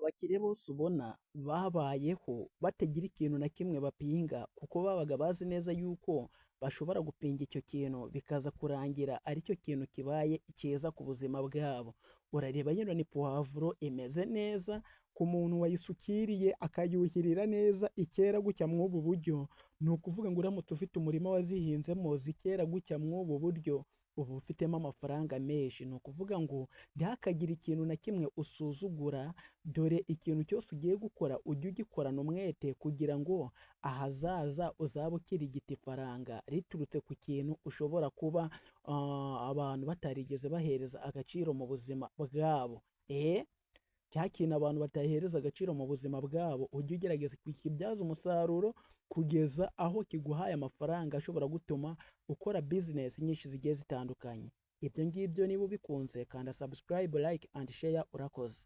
bakire bose ubona babayeho batagira ikintu na kimwe bapinga, kuko babaga bazi neza yuko bashobora gupinga icyo kintu bikaza kurangira ari cyo kintu kibaye cyiza ku buzima bwabo. Urareba yino ni puwavuro imeze neza, ku muntu wayisukiriye akayuhirira neza ikera gutya mw'ubu buryo, ni ukuvuga ngo uramutse ufite umurima wazihinzemo zikera gutya mw'ubu buryo, uba ufitemo amafaranga menshi. Ni ukuvuga ngo ntihakagire ikintu na kimwe usuzugura, dore ikintu cyose ugiye gukora ujye ugikorana umwete kugira ngo ahazaza uzabe ukirigita ifaranga riturutse ku kintu ushobora kuba abantu batarigeze bahereza agaciro mu buzima bwabo. Cya kintu abantu batahereza agaciro mu buzima bwabo ujye ugerageza kukibyaza umusaruro kugeza aho kiguhaye amafaranga ashobora gutuma ukora bizinesi nyinshi zigiye zitandukanye. Ibyo ngibyo niba ubikunze kanda subscribe, like and share. Urakoze.